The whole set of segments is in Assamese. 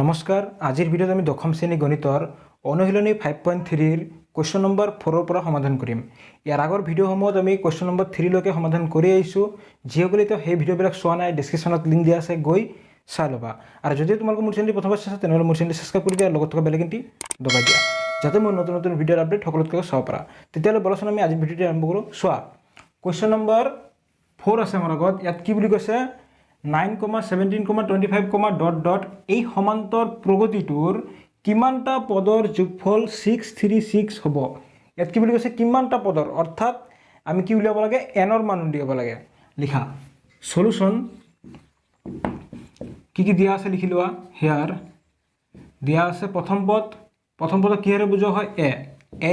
নমস্কাৰ আজিৰ ভিডিঅ'ত আমি দশম শ্ৰেণী গণিতৰ অনুশীলনী 5.3 ৰ কোৱেশ্চন নম্বৰ 4 ৰ পৰা সমাধান কৰিম। ইয়াৰ আগৰ ভিডিঅ'সমূহত আমি কোৱেশ্চন নম্বৰ 3 লৈকে সমাধান কৰি আহিছোঁ। যিসকলে তো সেই ভিডিঅ'বিলাক চোৱা নাই ডেছক্ৰিপশ্যনত লিংক দিয়া আছে, গৈ চাই ল'বা। আৰু যদি তোমালোকে মোৰ চেনেলটো প্ৰথমবাৰ চাইছা তেনেহ'লে মোৰ চেনেলটো সাবস্ক্ৰাইব কৰি দিয়া, লগত থকা বেল আইকনটি দবাই দিয়া, যাতে মই নতুন নতুন ভিডিঅ'ৰ আপডেট সকলোতকৈ চাব পাৰা। তেতিয়াহ'লে বলচোন আমি আজি ভিডিঅ'টো আৰম্ভ কৰোঁ। চোৱা, কোৱেশ্চন নম্বৰ 4 আছে আমাৰ আগত। ইয়াত কি বুলি কৈছে 9,17,25, এই সমান্তৰ প্ৰগতিটোৰ কিমানটা পদৰ যোগফল 636 হ'ব। ইয়াত কি বুলি কৈছে কিমানটা পদৰ, অৰ্থাৎ আমি কি উলিয়াব লাগে এনৰ মান উলিয়াব লাগে। লিখা সলিউশন কি দিয়া আছে লিখি লোৱা। হেয়াৰ দিয়া আছে প্ৰথম পদ কিহেৰে বুজোৱা হয় এ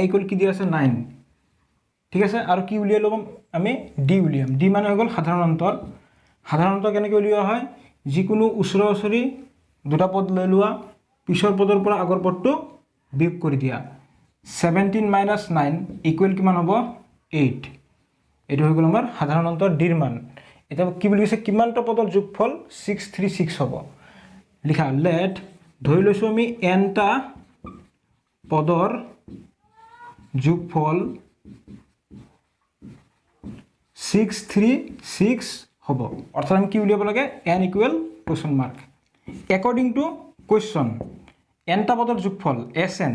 ইকুৱেল কি দিয়া আছে 9, ঠিক আছে। আৰু কি উলিয়াই ল'ম আমি ডি উলিয়াম। ডি মানে হৈ গ'ল সাধাৰণ অন্তৰ। সাধাৰণ অন্তৰ কেনেকৈ উলিওৱা হয়, যিকোনো ওচৰা ওচৰি দুটা পদ লৈ লোৱা, পিছৰ পদৰ পৰা আগৰ পদটো বিয়োগ কৰি দিয়া। 17 - 9 ইকুৱেল কিমান হ'ব 8। এইটো হৈ গ'ল আমাৰ সাধাৰণ অন্তৰ ডিৰ মান। এতিয়া কি বুলি কৈছে কিমানটা পদৰ যোগফল 636 হ'ব। লিখা লেট ধৰি লৈছোঁ আমি nটা পদৰ যোগফল 636 হ'ব। অৰ্থাৎ আমি কি উলিয়াব লাগে n equal question mark. According to question nটা পদৰ যোগফল Sn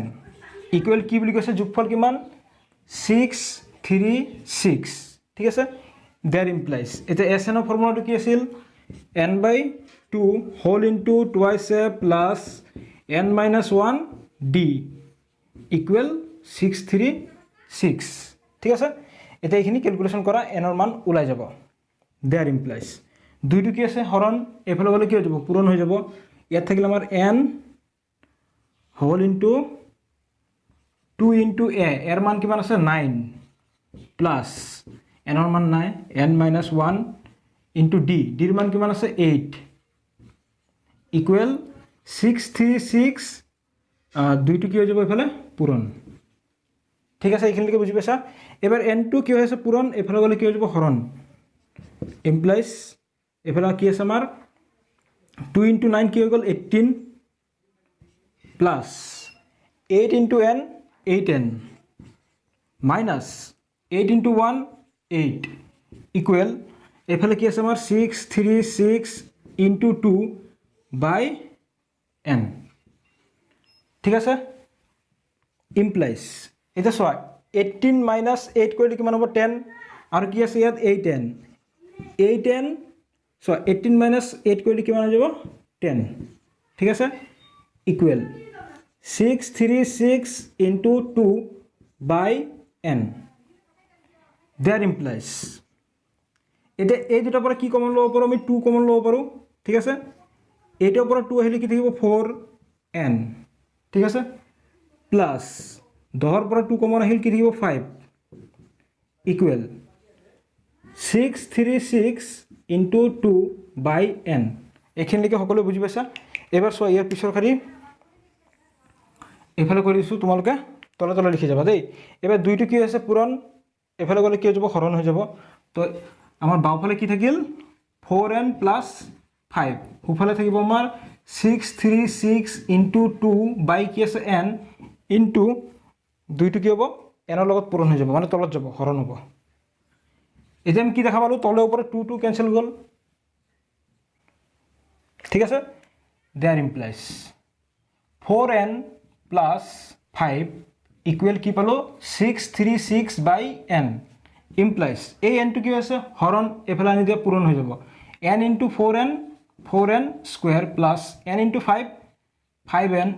ইকুৱেল কি বুলি কৈছে যোগফল কিমান 636, ঠিক আছে। দেয়াৰ ইমপ্লাইজ এতিয়া Sn ফৰ্মুলাটো কি আছিল n/2 whole into twice a plus n - 1 d equal 636, ঠিক আছে। এতিয়া এইখিনি কেলকুলেশ্যন কৰা এনৰ মান ওলাই যাব। দেয়াৰ ইমপ্লাইজ দুইটো কি আছে হৰণ, এইফালে গ'লে কি হৈ যাব পূৰণ হৈ যাব। ইয়াত থাকিল আমাৰ n whole into 2 into a, এৰ মান কিমান আছে 9 প্লাছ এনৰ মান নাই n - 1 ইনটু d, ডিৰ মান কিমান আছে 8 ইকুৱেল 636। দুইটো কি হৈ যাব এইফালে পূৰণ, ঠিক আছে। এইখিনিলৈকে বুজি পাইছা। এবাৰ n2 কি হৈ আছে পূৰণ, এইফালে গ'লে কি হৈ যাব হৰণ। ইমপ্লাইজ এইফালে কি আছে আমাৰ 2 ইনটু 9 কি হৈ গ'ল 18 plus 8 into n 8n minus 8 into 1 8 equal এইফালে কি আছে আমাৰ 636 ইনটু 2/n, ঠিক আছে। ইমপ্লাইজ এতিয়া চোৱা 18 মাইনাছ 8 কৰিলে কিমান হ'ব 10, আৰু কি আছে ইয়াত 8n চোৱা 18 মাইনাছ 8 কৰিলে কিমান হৈ যাব 10, ঠিক আছে। Equal 636 into 2/n। There implies এতিয়া এই দুটাৰ পৰা কি কমন ল'ব পাৰোঁ আমি 2 কমন ল'ব পাৰোঁ, ঠিক আছে। এইটোৰ পৰা 2 আহিলে কি থাকিব 4n, ঠিক আছে। প্লাছ 10ৰ পৰা 2 কমন আহিল কি থাকিব 5 ইকুৱেল 636 ইনটু 2/n। এইখিনিলৈকে সকলোৱে বুজি পাইছা। এবাৰ চোৱা ইয়াৰ পিছৰ শাৰী এইফালে কৰি দিছোঁ, তোমালোকে তলে তলে লিখি যাবা দেই। এবাৰ দুইটো কি হৈছে পূৰণ, এইফালে গ'লে কি হৈ যাব হৰণ হৈ যাব। তো আমাৰ বাওঁফালে কি থাকিল 4n প্লাছ 5, সোঁফালে থাকিব আমাৰ 636 ইনটু 2 কি আছে n ইনটু দুইটো কি হ'ব এনৰ লগত পূৰণ হৈ যাব, মানে তলত যাব হৰণ হ'ব। এতিয়া আমি কি দেখা পালোঁ তলৰ ওপৰত 2 কেঞ্চেল গ'ল, ঠিক আছে। There implies 4n plus 5 equal কি পালোঁ 636/n। ইমপ্লাইজ এই nটো কি আছে হৰণ, এইফালে আনি দিয়া পূৰণ হৈ যাব। n into 4n square plus n into 5n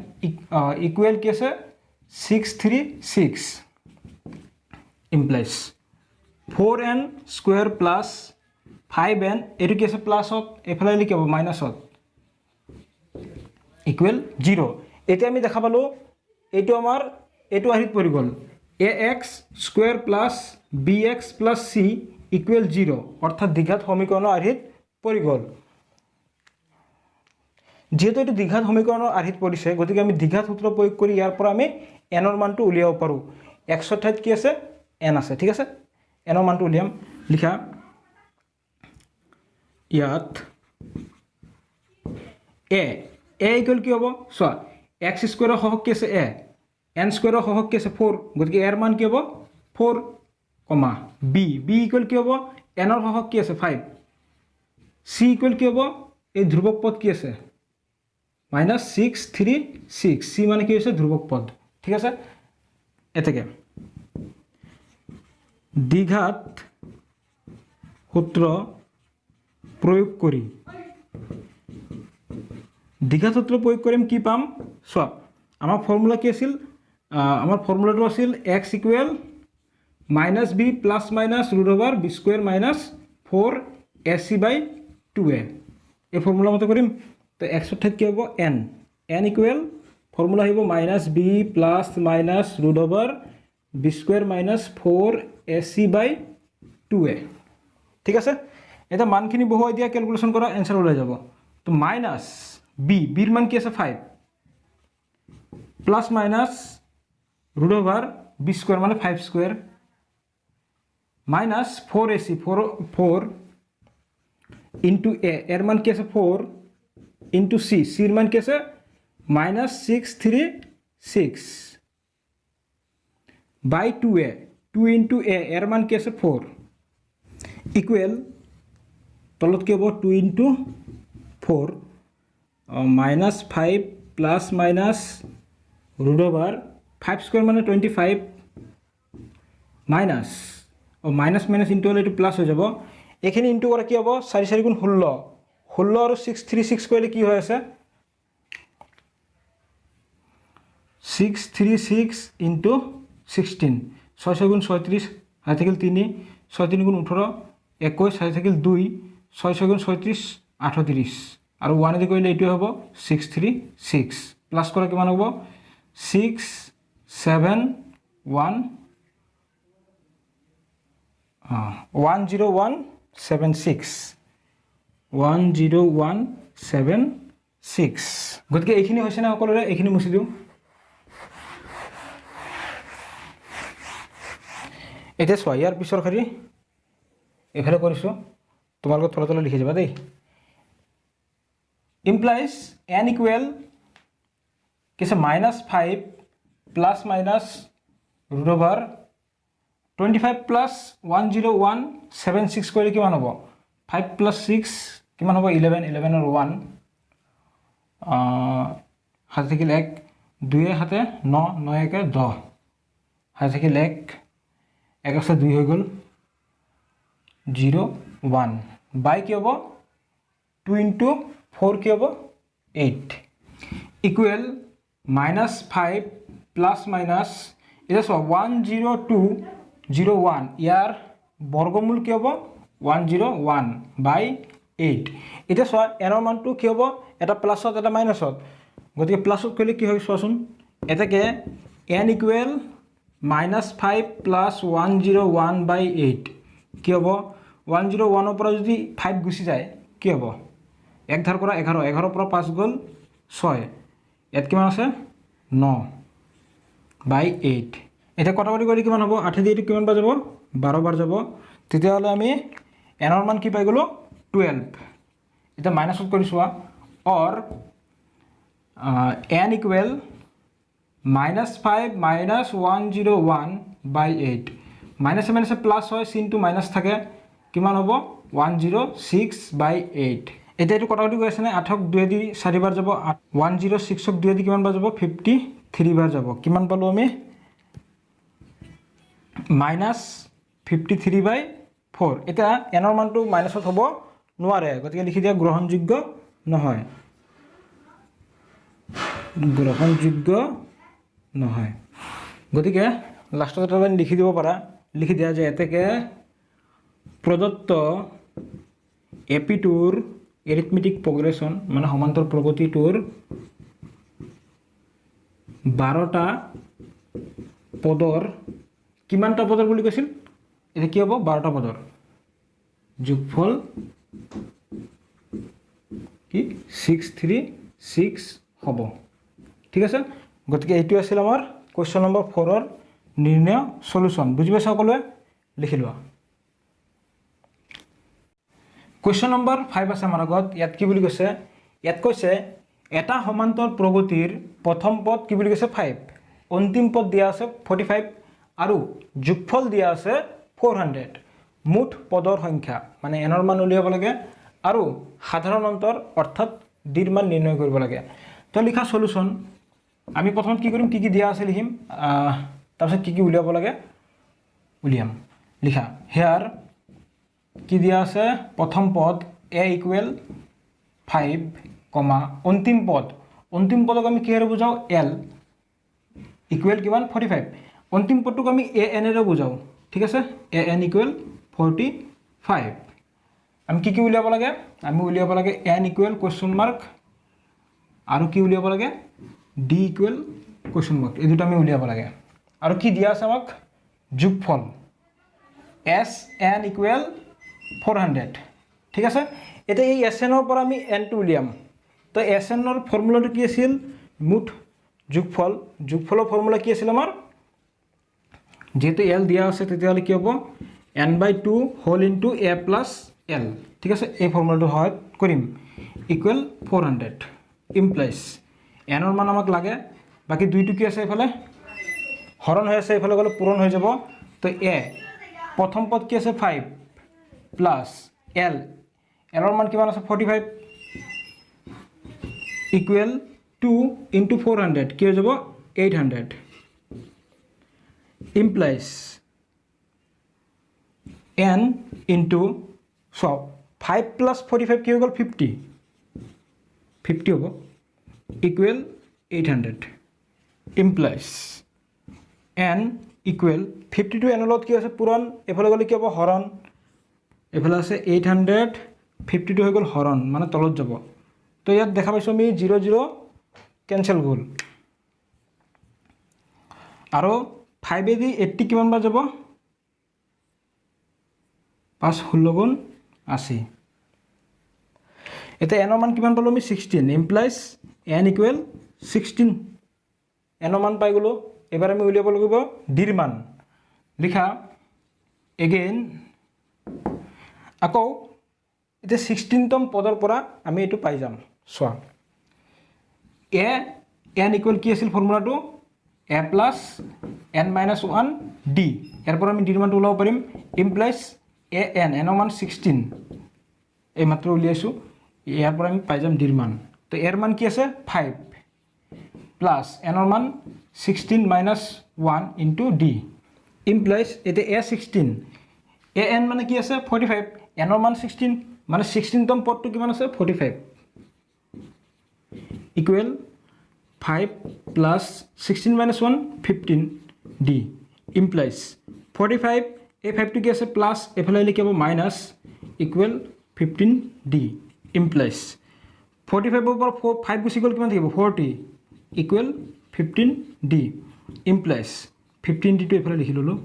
equal কি আছে 636। Implies 4n square plus 5n এইটো কি আছে প্লাছত, এইফালে আহিলে কি হ'ব মাইনাছত ইকুৱেল 0। এতিয়া আমি দেখা পালোঁ এইটো আমাৰ এইটো আৰ্হিত পৰি গ'ল ax square plus bx plus c equal 0, অৰ্থাৎ দ্বিঘাত সমীকৰণৰ আৰ্হিত পৰি গ'ল। যিহেতু এইটো দ্বিঘাত সমীকৰণৰ আৰ্হিত পৰিছে, গতিকে আমি দ্বিঘাত সূত্ৰ প্ৰয়োগ কৰি ইয়াৰ পৰা আমি এনৰ মানটো উলিয়াব পাৰোঁ। এক্সৰ ঠাইত কি আছে n আছে, ঠিক আছে। এনৰ মানটো উলিয়াম। লিখা ইয়াত a এ ইকুৱেল কি হ'ব চোৱা এক্স স্কুৱেৰৰ সহগ কি আছে এ এন স্কুৱেৰৰ সহগ কি আছে 4 গতিকে এৰ মান কি হ'ব 4 কমা বি বি ইকুৱেল কি হ'ব এনৰ সহগ কি আছে 5 চি ইকুৱেল কি হ'ব এই ধ্ৰুৱক পদ কি আছে -636 চি মানে কি হৈছে ধ্ৰুৱক পদ ঠিক আছে এতেকে দ্বিঘাত সূত্ৰ প্ৰয়োগ কৰি দ্বিঘাত সূত্ৰ প্ৰয়োগ কৰিম কি পাম চোৱা আমাৰ ফৰ্মুলা কি আছিল আমাৰ ফৰ্মুলাটো আছিল x equal -b plus minus √b² - 4ac/2a এই ফৰ্মুলা মতে কৰিম তো x ৰ ঠাইত কি হ'ব n ইকুৱেল ফৰ্মুলা আহিব -b plus minus √b² - 4ac/2a ঠিক আছে এটা মানখিনি বহুৱাই দিয়া ক্যালকুলেশন কৰা आंसर ওলাই যাব তো মাইনাছ বিৰ মান কি আছে 5 প্লাস মাইনাস √b² মানে 5² মাইনাস 4ac 4 ইনটু a এর মান কি আছে 4 ইনটু c এর মান কি আছে -636 বাই 2a 2 ইনটু a এর মান কি আছে 4 ইকুৱেল তলত কি হ'ব 2 ইনটু 4 -5 প্লাস মাইনাস √5² মানে 25 মাইনাস মাইনাস মাইনাস ইনটু হলে এটো প্লাস হৈ যাব এখানে ইনটু কৰা কি হ'ব 4 4 গুণ 16 16 আৰু 636 কৰিলে কি হৈ আছে 636 ইনটু 16 6 6 গুণ 36 হাতে থাকিল 3 6 3 গুণ 18 21 হাতে থাকিল 2 6 6 গুণ 36 38 আৰু 1 এদি কৰিলে এটো হ'ব 636 প্লাস কৰা কিমান হ'ব 10176 গতিকে এইখিনি হৈছে না সকলোৰে এইখিনি মুছি দিও এটা চোৱা ইয়াৰ পিছৰ খালি এফালে কৰিছো তোমালোকে তলে তলে লিখি যাবা দেই implies n equal किसे -5 प्लस माइनस √25 प्लस 10176 কৰিলে কিমান হ'ব 5 प्लस 6 কিমান হ'ব 11 11 और 1 হাতে থাকিল 1 2 হাতে 9 9 একে 10 হাতে থাকিল 1 1 আছে 2 হৈ গল 0 1 বাই কি হ'ব 2 ইনটু 4 কি হ'ব 8 ইকুৱেল -5 প্লাস মাইনাস এটা সব 10201 ইয়ার বর্গমূল কি হবে 101 বাই 8 এটা সব এরর মানটো কি হবে এটা প্লাসত এটা মাইনাসত গতিকে প্লাসত কইলে কি হয় সোয়াছুন এটাকে n ইকুৱেল -5 প্লাস 101 বাই 8 কি হবে 101 এৰ পৰা যদি 5 গুছি যায় কি হবে এক ধাৰ কৰা 11 11 পৰা 5 গল 6 এত কিমান আছে 9 বাই 8 এটা কটাকটি কৰি কিমান হ'ব 8 দিয়ে কিমান বাৰ যাব 12 বাৰ যাব তেতিয়া হলে আমি n ৰ মান কি পাই গলো 12 এটা মাইনাসত কৰিছোৱা অৰ n ইকুৱেল -5 -101 বাই 8 মাইনাস মাইনাস প্লাস হয় চিনটো মাইনাস থাকে কিমান হ'ব 106 বাই 8 এটা এটো কটাকটি কৰি আছে না 8ক 2 দি 4 বাৰ যাব 106ক 2 দি কিমান বাৰ যাব 53 বাৰ যাব কিমান পালো আমি -53 বাই 4 এটা n ৰ মানটো মাইনাসত হ'ব নোৱাৰে গতিকে লিখি দিয়া গ্ৰহণযোগ্য নহয় গতিকে লাষ্টত এটা লিখি দিব পাৰা লিখি দিয়া যে এতেকে প্ৰদত্ত এপিটোৰ এৰিথমেটিক প্ৰগ্ৰেছন মানে সমান্তৰ প্ৰগতিটোৰ 12টা পদৰ কিমানটা পদৰ বুলি কৈছিল এটা কি হ'ব 12টা পদৰ যোগফল কি 636 হ'ব ঠিক আছে গতিকে এইটো আছিল আমাৰ কোৱেশ্চন নম্বৰ 4 ৰ নিৰ্ণয় সলিউশন বুজি পাইছা সকলোৱে লিখি লোৱা কোৱেশ্চন নম্বৰ 5 আছে আমাৰ আগত ইয়াত কি বুলি কৈছে ইয়াত কৈছে এটা সমান্তৰ প্ৰগতিৰ প্ৰথম পদ কি বুলি কৈছে 5, অন্তিম পদ দিয়া আছে 45 আৰু যোগফল দিয়া আছে 400। মুঠ পদৰ সংখ্যা মানে এনৰ মান উলিয়াব লাগে আৰু সাধাৰণ অন্তৰ অৰ্থাৎ ডিৰ মান নিৰ্ণয় কৰিব লাগে। তো লিখা সলিউশন আমি প্ৰথমত কি কৰিম, কি কি দিয়া আছে লিখিম, তাৰপিছত কি কি উলিয়াব লাগে উলিয়াম। লিখা হেয়াৰ কি দিয়া আছে, প্ৰথম পদ a ইকুৱেল 5, অন্তিম পদক আমি কিহেৰে বুজাও, l ইকুৱেল কিমান 45। অন্তিম পদটোক আমি a n এৰে বুজাও, ঠিক আছে, a n ইকুৱেল 45। আমি কি কি উলিয়াব লাগে, আমি উলিয়াব লাগে n ইকুৱেল কুৱেশ্যন মাৰ্ক আৰু কি উলিয়াব লাগে d ইকুৱেল কুৱেশ্যন মাৰ্ক, এই দুটা আমি উলিয়াব লাগে। আৰু কি দিয়া আছে আমাক যোগফল s n ইকুৱেল 400, ঠিক আছে। এতিয়া এই এছ এনৰ পৰা আমি এনটো উলিয়াম। তো এছ এনৰ ফৰ্মুলাটো কি আছিল, মুঠ যোগফলৰ ফৰ্মুলা কি আছিল আমাৰ, যেহেতু এল দিয়া আছে তেতিয়াহ'লে কি হ'ব n/2 whole into a plus l, ঠিক আছে। এই ফৰ্মুলাটো সহায়ত কৰিম ইকুৱেল 400 ইমপ্লাইজ এনৰ মান আমাক লাগে, বাকী দুইটো কি আছে এইফালে হৰণ হৈ আছে, এইফালে গ'লে পূৰণ হৈ যাব। তো এ প্ৰথম পদ কি আছে 5 প্লাছ এলৰ মান কিমান আছে 45 ইকুৱেল 2 ইনটু 400 কি হৈ যাব 800 ইমপ্লাইজ n ইনটু 5 প্লাছ 45 কি হৈ গ'ল 50 হ'ব equal 800 implies n equal 50 to n লগত কি আছে পূৰণ, এইফালে গ'লে কি হ'ব হৰণ, এইফালে আছে 800, 52 হৈ গ'ল হৰণ মানে তলত যাব। তো ইয়াত দেখা পাইছোঁ আমি 0 0 কেঞ্চেল গ'ল আৰু 5 80 কিমান বাৰ যাব 5 16 গুণ 80। এতিয়া এনৰ মান কিমান পালোঁ আমি 16 ইমপ্লাইজ n ইকুৱেল 16, এনৰ মান পাই গ'লোঁ। এবাৰ আমি উলিয়াব লাগিব ডিৰ মান। লিখা এগেইন আকৌ এতিয়া 16তম পদৰ পৰা আমি এইটো পাই যাম। চোৱা n ইকুৱেল কি আছিল ফৰ্মুলাটো a প্লাছ n-1 d, ইয়াৰ পৰা আমি ডিৰ মানটো ওলাব পাৰিম ইমপ্লাইজ এনৰ মান 16, এই মাত্ৰ উলিয়াইছোঁ, ইয়াৰ পৰা আমি পাই যাম ডিৰ মান। তো এৰ মান কি আছে 5 প্লাছ এনৰ মান 16 - 1 ইনটু d ইমপ্লাইজ এতিয়া a 16, n মানে কি আছে 45, এনৰ মান 16 মানে 16তম পদটো কিমান আছে 45 ইকুৱেল 5 প্লাছ 16 - 1 15 d ইমপ্লাইজ 45, এই 5টো কি আছে প্লাছ, এইফালে লিখি হ'ব মাইনাছ ইকুৱেল 15 d ইমপ্লাইজ 45ৰ পৰা 5 গুচি গ'ল কিমান থাকিব 40 ইকুৱেল 15 d ইমপ্লাইজ 15 d টো এইফালে লিখি ল'লোঁ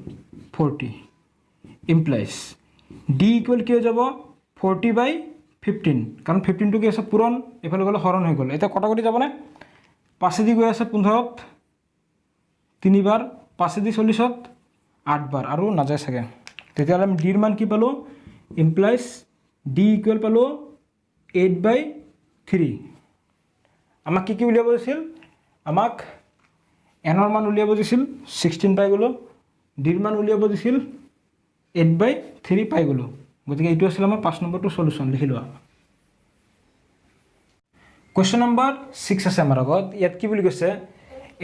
40 ইমপ্লাইজ d ইকুৱেল কি হৈ যাব 40/15, কাৰণ 15টো কি আছে পূৰণ, এইফালে গ'লে হৰণ হৈ গ'ল। এতিয়া কটাকটি যাবনে, 5 দি গৈ আছে 15ত 3 বাৰ, 5 দি 40ত 8 বাৰ আৰু নাযায় চাগে। তেতিয়াহ'লে আমি ডিৰ মান কি পালোঁ ইমপ্লাইজ d ইকুৱেল পালোঁ 8/3। আমাক কি উলিয়াব দিছিল, আমাক এনৰ মান উলিয়াব দিছিল 16 পাই গ'লোঁ, ডিৰ মান উলিয়াব দিছিল 8/3 পাই গ'লোঁ। গতিকে এইটো আছিল আমাৰ 5 নম্বৰটো সলিউশন, লিখি লোৱা। কুৱেশ্যন নম্বৰ 6 আছে আমাৰ আগত। ইয়াত কি বুলি কৈছে,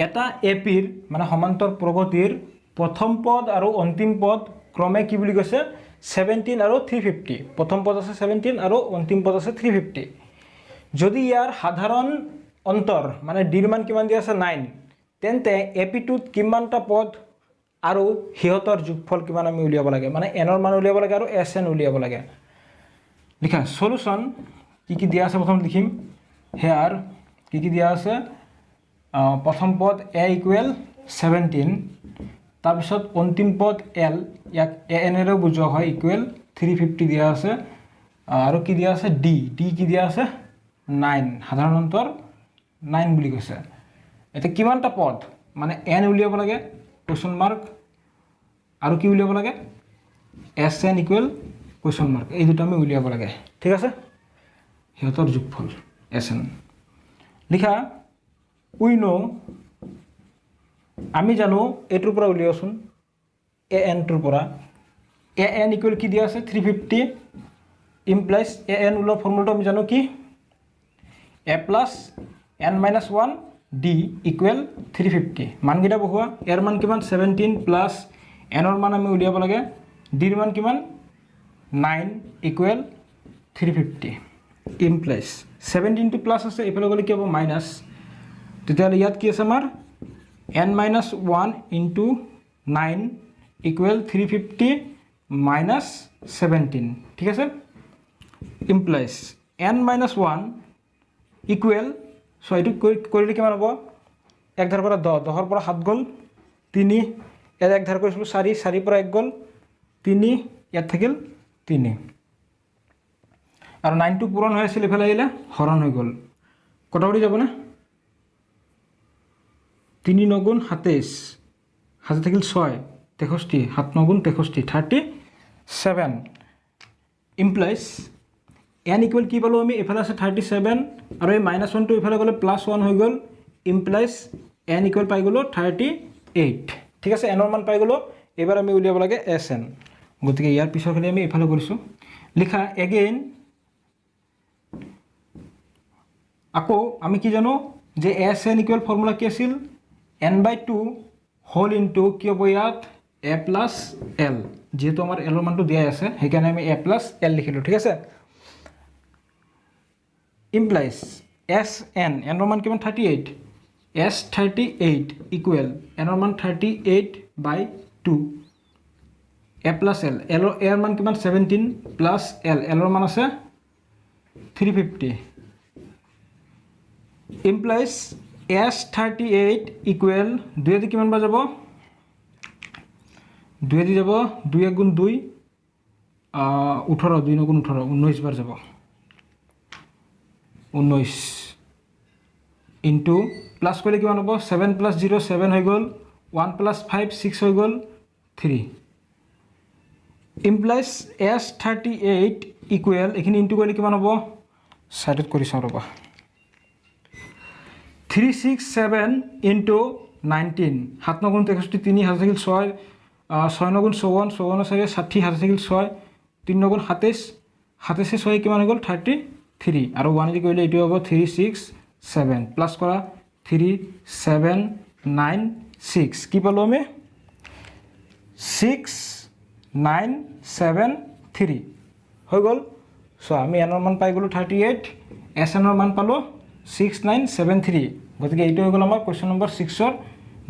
এটা এপিৰ মানে সমান্তৰ প্ৰগতিৰ প্ৰথম পদ আৰু অন্তিম পদ ক্ৰমে কি বুলি কৈছে 17 আৰু 350, প্ৰথম পদ আছে 17 আৰু অন্তিম পদ আছে 350। যদি ইয়াৰ সাধাৰণ অন্তৰ মানে ডিৰ মান কিমান দিয়া আছে 9, তেন্তে এপিটোত কিমানটা পদ আৰু সিহঁতৰ যোগফল কিমান আমি উলিয়াব লাগে, মানে এনৰ মান উলিয়াব লাগে আৰু এছ এন উলিয়াব লাগে। লিখা সলিউশন কি কি দিয়া আছে প্ৰথম লিখিম। হেয়াৰ কি কি দিয়া আছে, প্ৰথম পদ এ ইকুৱেল 17, তাৰপিছত অন্তিম পদ এল, ইয়াক এ এনেৰেও বুজোৱা হয় ইকুৱেল 350 দিয়া আছে, আৰু কি দিয়া আছে ডি কি দিয়া আছে 9, সাধাৰণ অন্তৰ 9 বুলি কৈছে। এতিয়া কিমানটা পদ মানে এন উলিয়াব লাগে কুৱেশ্যন মাৰ্ক আৰু কি উলিয়াব লাগে S N equal question mark, এই দুটা আমি উলিয়াব লাগে, ঠিক আছে। সিহঁতৰ যোগফল এছ এন। লিখা উই নো আমি জানো এটোৰ পৰা উলিয়াওচোন এ এন টোৰ পৰা এ এন ইকুৱেল কি দিয়া আছে 350 ইমপ্লাইজ এ এন ওলোৱাৰ ফৰ্মুলাটো আমি জানো কি a plus n minus 1 d equal 350 মানকেইটা বহুৱা এৰ মান কিমান 17 প্লাছ এনৰ মান আমি উলিয়াব লাগে ডিৰ মান কিমান 9 ইকুৱেল 350 ইমপ্লাইজ 17 টো প্লাছ আছে এফালে গ'লে কি হ'ব মাইনাছ তেতিয়াহ'লে ইয়াত কি আছে আমাৰ n minus 1 into 9 equal 350 minus 17 ঠিক আছে implies n minus 1 equal so এটো কৰিলে কিমান হ'ব 1 ধাৰ পৰা 10 10 ৰ পৰা 7 গ'ল 3 এৰ 1 ধাৰ কৰিছিলো 4 4 পৰা 1 গ'ল 3 ইয়াত থাকিল 3 আৰু 9 টো পূৰণ হৈ আছিল ইফালে আহিলে হৰণ হৈ গ'ল কটাকটি যাব না 3 9 গুণ 27 হাতে থাকিল 6 63 7 9 গুণ 63 37 ইমপ্লাইজ n ইকুৱেল কি পালো আমি এফালে আছে 37 আৰু এই -1 টো ইফালে গলে +1 হৈ গল ইমপ্লাইজ n ইকুৱেল পাই গলো 38 ঠিক আছে n ৰ মান পাই গলো এবাৰ আমি উলিয়াব লাগে sn গতিকে ইয়াৰ পিছৰখিনি আমি ইফালে কৰিছো লিখা এগেইন আকৌ আমি কি জানো যে sn ইকুৱেল ফৰ্মুলা কি আছিল n/2 হোল ইনটু কি হ'ব ইয়াত a plus l যেহেতু আমাৰ l ৰ মানটো দিয়া আছে সেইকাৰণে আমি a plus l লিখিলো ঠিক আছে implies sn n ৰ মান কিমান 38 s38 equal n ৰ মান 38/2 a plus l l ৰ মান কিমান 17 plus l l ৰ মান আছে 350 implies s38 equal 2 দি কিমান বা যাব 2 দি যাব 2 * 2 18 2 * 18 19 বাৰ যাব 19 ইনটু প্লাস কৰিলে কিমান হ'ব 7 + 0 7 হৈ গ'ল 1 + 5 6 হৈ গ'ল 3 implies s38 equal এখিনি ইনটু কৰিলে কিমান হ'ব সাইডত কৰি চাও ৰবা 367 into 19 7 9 গুণ 63 3 হাতে থাকিল 6 6 9 গুণ 54 54 60 হাতে থাকিল 6 3 9 গুণ 27 27 6 কিমান হৈ গ'ল 33 আৰু 1 দি কৰিলে এটো হ'ব 367 প্লাস কৰা 3796 কি পালো আমি 6973 হৈ গ'ল সো আমি n ৰ মান পাই গলো 38 sn ৰ মান পালো 6973 গতিকে এইটো হৈ গ'ল আমাৰ কোৱেশ্চন নম্বৰ 6 ৰ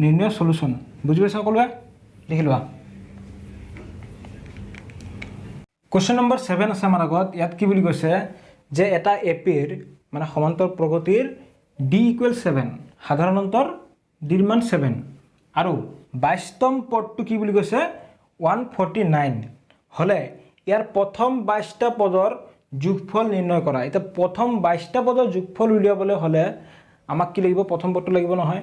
নিৰ্ণয় সলিউশন বুজি পাইছা সকলোৱে লিখি লোৱা কোৱেশ্চন নম্বৰ 7 আছে আমাৰ আগত ইয়াত কি বুলি কৈছে যে এটা এপিৰ মানে সমান্তৰ প্ৰগতিৰ d = 7 সাধাৰণ অন্তৰ d ৰ মান 7 আৰু 22তম পদটো কি বুলি কৈছে 149 হলে ইয়াৰ প্ৰথম 22টা পদৰ যোগফল নিৰ্ণয় কৰা এটা প্ৰথম 22টা পদৰ যোগফল উলিয়াবলৈ হলে আমাক কি লাগিব প্ৰথম পদটো লাগিব নহয়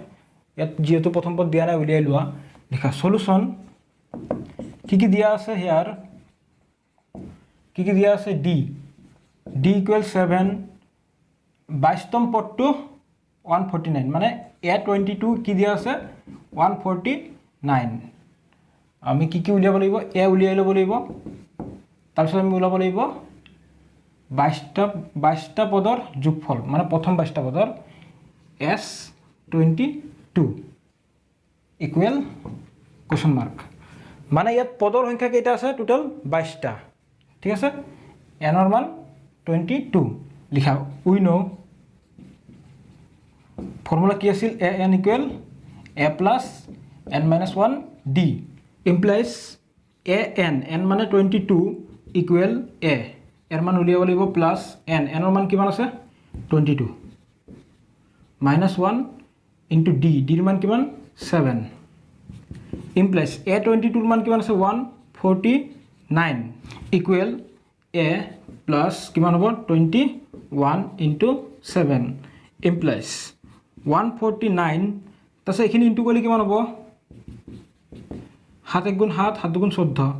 ইয়াত যেহেতু প্ৰথম পদ দিয়া নাই উলিয়াই লোৱা লিখা সলিউশন কি দিয়া আছে হিয়াৰ কি দিয়া আছে d = 7 22তম পদটো 149 মানে a22 কি দিয়া আছে 149 আমি কি উলিয়াব লাগিব a উলিয়াই ল'ব লাগিব তাৰপিছত আমি উলিয়াব লাগিব 22টা পদৰ যোগফল মানে প্ৰথম 22টা পদৰ s22 ইকুৱেল কোৱেশ্চন মাৰ্ক মানে ইয়াত পদৰ সংখ্যা কেইটা আছে টোটাল 22টা ঠিক আছে n ৰ মান 22 লিখা উই নো ফৰ্মুলা কি আছিল an = a plus n minus 1 d implies n মানে 22 equal a এর মান উলিয়াব লাগিব প্লাস n n ৰ মান কিমান আছে 22 minus 1 into d d ৰ মান কিমান 7 implies a22 ৰ মান কিমান আছে 149 equal a plus কিমান হ'ব 21 into 7 implies 149 তাছে এখিনি ইনটু কৰিলে কিমান হ'ব 7 * 7 7 * 14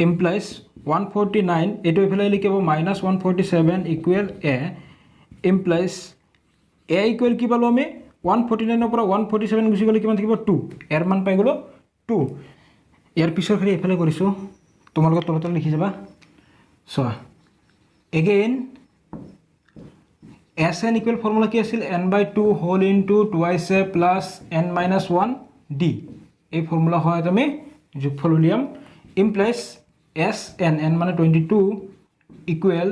implies 149 এটো এফালে লিখিব -147 equal a implies a equal কি পালোঁ আমি 149 পৰা 147 গুচি গ'লে কিমান থাকিব 2 এৰ মান পাই গ'লো 2 ইয়াৰ পিছৰখিনি এইফালে কৰিছোঁ তোমালোকে তলতে লিখি যাবা চোৱা এগেইন Sn ইকুৱেল ফৰ্মুলা কি আছিল n/2 হোল ইনটু টুৱাইচ এ প্লাছ n-1 d এই ফৰ্মুলা সহায়ত আমি যোগফল উলিয়াম ইমপ্লাইজ Sn n মানে 22 ইকুৱেল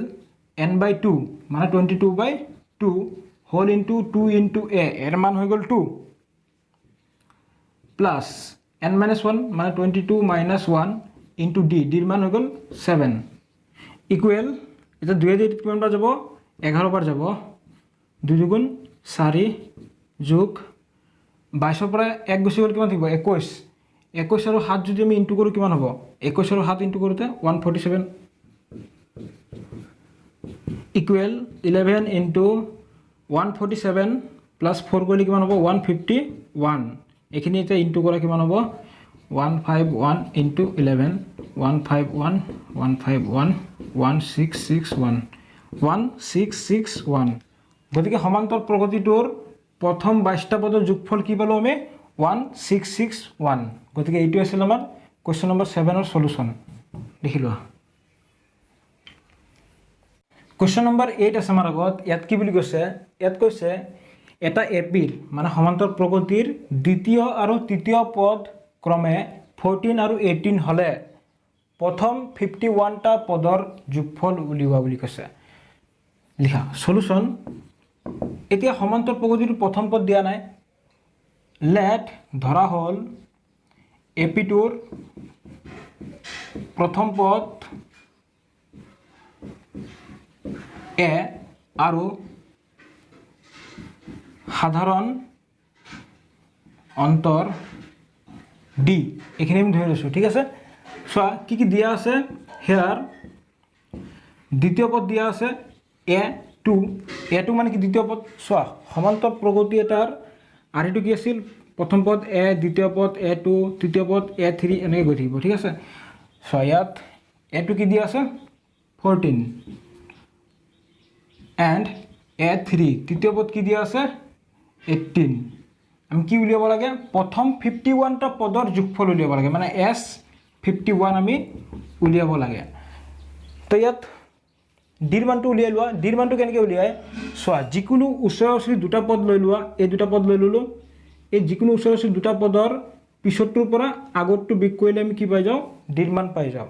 n/2 মানে 22/2 হোল ইনটু 2 ইনটু a এর মান হৈ গ'ল 2 প্লাছ n-1 মানে 22 মাইনাছ 1 ইনটু d ডিৰ মান হৈ গ'ল 7 ইকুৱেল এটা 2 দিয়ে কিমান বাৰ যাব 11 বাৰ যাব 2 দুগুণ 4 যোগ 22 পৰা 1 গুচি গ'ল কিমান থাকিব 21 21 আৰু 7 যদি আমি ইনটু কৰোঁ কিমান হ'ব 21 আৰু 7 ইনটু কৰোঁতে 147 ইকুৱেল 11 ইনটু 147 প্লাছ 4 কৰিলে কিমান হ'ব 151 এইখিনি এতিয়া ইনটু কৰা কিমান হ'ব 151 ইনটু 11 151 151 1661 1661 গতিকে সমান্তৰ প্ৰগতিটোৰ প্ৰথম 22টা পদৰ যোগফল কি পালোঁ আমি 1661 গতিকে এইটো আছিল আমাৰ কুৱেশ্যন নম্বৰ 7ৰ সলিউশ্যন লিখি লোৱা কুৱেশ্যন নম্বৰ 8 আছে আমাৰ আগত ইয়াত কি বুলি কৈছে ইয়াত কৈছে এটা এপিৰ মানে সমান্তৰ প্ৰগতিৰ দ্বিতীয় আৰু তৃতীয় পদ ক্ৰমে 14 আৰু 18 হলে প্ৰথম 51টা পদৰ যোগফল উলিওৱা বুলি কৈছে লিখা সলিউশ্যন এতিয়া সমান্তৰ প্ৰগতিৰ প্ৰথম পদ দিয়া নাই লেট ধৰা হল এপিটোৰ প্ৰথম পদ এ আৰু সাধাৰণ অন্তৰ ডি এইখিনি আমি ধৰি লৈছোঁ ঠিক আছে চোৱা কি দিয়া আছে হেয়াৰ দ্বিতীয় পদ দিয়া আছে a2 মানে কি দ্বিতীয় পদ চোৱা সমান্তৰ প্ৰগতি এটাৰ আৰু এইটো কি আছিল প্ৰথম পদ a দ্বিতীয় পদ a2 তৃতীয় পদ a3 এনেকৈ গৈ থাকিব ঠিক আছে চোৱা ইয়াত a2 কি দিয়া আছে 14 এণ্ড a3 তৃতীয় পদ কি দিয়া আছে 18 আমি কি উলিয়াব লাগে প্ৰথম 51টা পদৰ যোগফল উলিয়াব লাগে মানে S51 আমি উলিয়াব লাগে তো ইয়াত ডিৰ মানটো উলিয়াই লোৱা ডিৰ মানটো কেনেকৈ উলিয়ায় চোৱা যিকোনো ওচৰা-ওচৰি দুটা পদ লৈ লোৱা এই দুটা পদ লৈ ল'লোঁ এই যিকোনো ওচৰা-ওচৰি দুটা পদৰ পিছৰটোৰ পৰা আগৰটো বিয়োগ কৰিলে আমি কি পাই যাওঁ ডিৰ মান পাই যাওঁ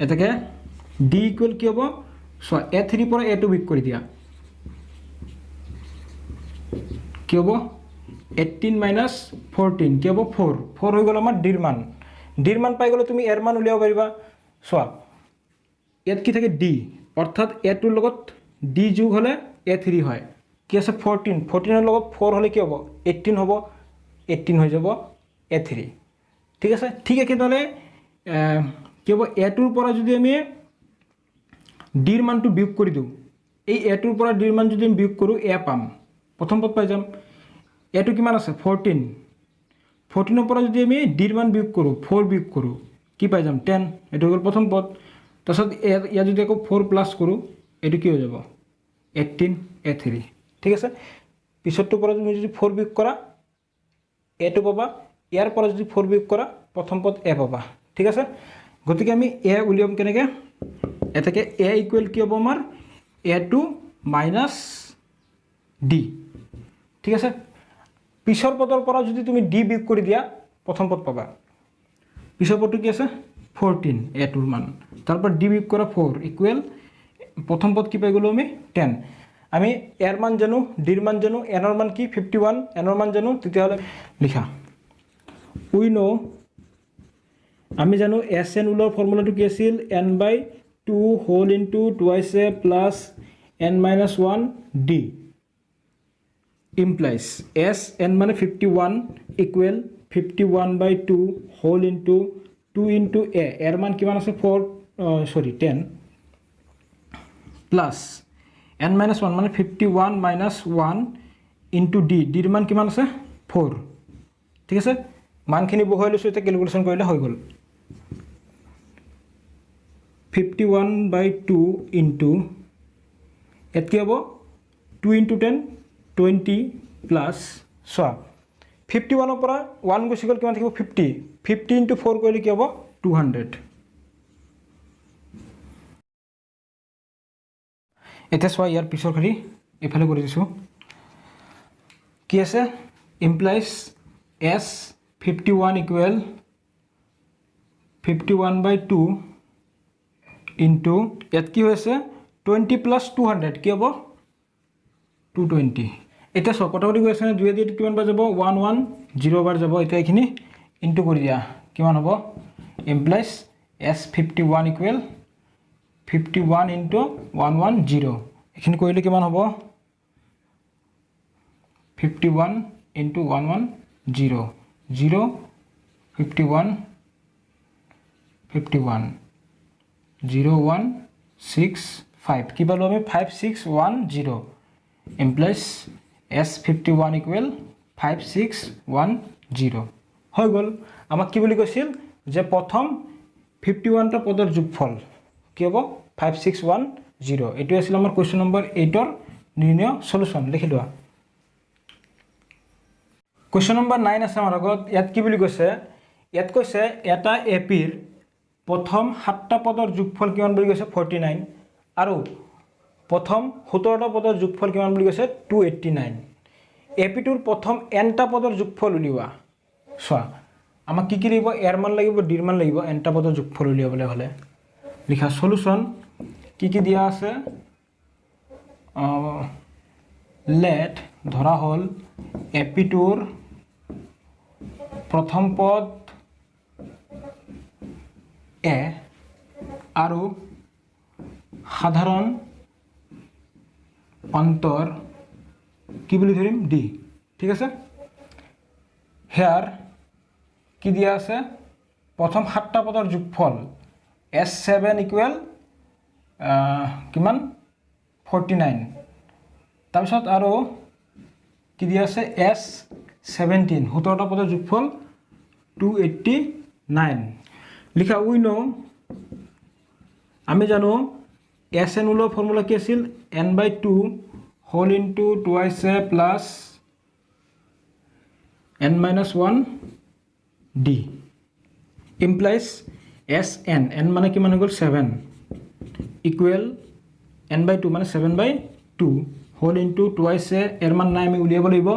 এতেকে ডি ইকুৱেল কি হ'ব চোৱা a3 পৰা a2 বিয়োগ কৰি দিয়া কি হ'ব 18 মাইনাছ 14 কি হ'ব 4 4 হৈ গ'ল আমাৰ ডিৰ মান পাই গ'লে তুমি এৰ মান উলিয়াব পাৰিবা চোৱা ইয়াত কি থাকে ডি অৰ্থাৎ a2 লগত ডি যোগ হ'লে a3 হয় কি আছে 14 14 ৰ লগত 4 হ'লে কি হ'ব 18 হ'ব 18 হৈ যাব a3 ঠিক আছে ঠিক একেদৰে কি হ'ব a2 ৰ পৰা যদি আমি ডিৰ মানটো বিয়োগ কৰি দিওঁ এই a2 ৰ পৰা ডিৰ মান যদি আমি বিয়োগ কৰোঁ a পাম প্ৰথম পদ পাই যাম a2 কিমান আছে 14 14 ৰ পৰা যদি আমি ডিৰ মান বিয়োগ কৰোঁ 4 বিয়োগ কৰোঁ কি পাই যাম 10 এইটো হ'ল প্ৰথম পদ তাৰপিছত ইয়াত যদি আকৌ 4 প্লাছ কৰোঁ এইটো কি হৈ যাব 18 a3 ঠিক আছে পিছৰটোৰ পৰা তুমি যদি 4 বিয়োগ কৰা a2 পাবা ইয়াৰ পৰা যদি 4 বিয়োগ কৰা প্ৰথম পদ a পাবা ঠিক আছে গতিকে আমি a উলিয়াম কেনেকৈ এটাকে a ইকুৱেল কি হ'ব আমাৰ a2 মাইনাছ d ঠিক আছে পিছৰ পদৰ পৰা যদি তুমি d বিয়োগ কৰি দিয়া প্ৰথম পদ পাবা পিছৰ পদটো কি আছে 14 a2 ৰ মান তাৰপৰা d বিয়োগ কৰা 4 ইকুৱেল প্ৰথম পদ কি পাই গ'লো আমি 10 আমি এৰ মান জানো ডিৰ মান জানো এনৰ মান কি 51 এনৰ মান জানো তেতিয়াহ'লে লিখা উই নো আমি জানো Sn ওলোৱাৰ ফৰ্মুলাটো কি আছিল n/2 হোল ইনটু টুৱাইচ এ plus n-1 d implies Sn মানে 51 equal 51/2 whole into 2 into a এৰ মান কিমান আছে 10 প্লাছ n-1 মানে 51 মাইনাছ 1 ইনটু d ডিৰ মান কিমান আছে 4 ঠিক আছে মানখিনি বহুৱাই লৈছোঁ এতিয়া কেলকুলেশ্যন কৰিলে হৈ গ'ল 51/2 ইনটু ইয়াত কি হ'ব 2 ইনটু 10 20 প্লাছ চোৱা 51 পৰা 1 গুচি গ'ল কিমান থাকিব 50 50 * 4 কৰিলে কি হ'ব 200 এতিয়া চোৱা ইয়াৰ পিছৰ খালি এফালে কৰি দিছোঁ কি আছে implies s 51 equal 51/2 into ইয়াত কি হৈছে 20 plus 200 কি হ'ব 220 এটা সব কটাকটি গৈ আছে না 2 দিয়ে কিমান বাৰ যাব 110 বাৰ যাব এটা এখিনি ইনটু কৰি দিয়া কিমান হ'ব implies s 51 equal 51 into 110 এখিনি কৰিলে কিমান হ'ব 51 into 110 0 51 51 0165 কি পালো আমি 5610 implies s 51 equal 5610 হৈ গল আমাক কি বুলি কৈছিল যে প্ৰথম 51 টা পদৰ যোগফল কি হ'ব 5610 এটো আছিল আমাৰ কোৱেশ্চন নম্বৰ 8 ৰ নিৰ্ণয় সলিউশন লিখি লোৱা কোৱেশ্চন নম্বৰ 9 আছে আমাৰ আগত ইয়াত কি বুলি কৈছে ইয়াত কৈছে এটা এপিৰ প্ৰথম 7টা পদৰ যোগফল কিমান বুলি কৈছে 49 আৰু প্ৰথম 17টা পদৰ যোগফল কিমান বুলি কৈছে 289 এপিটোৰ প্ৰথম nটা পদৰ যোগফল উলিওৱা চোৱা আমাক কি লাগিব এৰ মান লাগিব ডিৰ মান লাগিব nটা পদৰ যোগফল উলিয়াবলৈ হলে লিখা সলিউশন কি দিয়া আছে লেট ধৰা হল এপিটোৰ প্ৰথম পদ এ আৰু সাধাৰণ অন্তৰ কি বুলি ধৰিম ডি ঠিক আছে হেয়াৰ কি দিয়া আছে প্ৰথম 7টা পদৰ যোগফল s7 ইকুৱেল কিমান 49 তাৰপিছত আৰু কি দিয়া আছে s17 17টা পদৰ যোগফল 289 লিখা উই নো আমি জানো sn উলৰ ফৰ্মুলা কি আছিল n/2 whole into twice a plus n-1 d implies sn n মানে কিমান হৈ গল 7 ইকুৱেল n/2 মানে 7/2 হোল ইনটু টুৱাইস a এর মান নাই আমি উলিয়াব লাগিব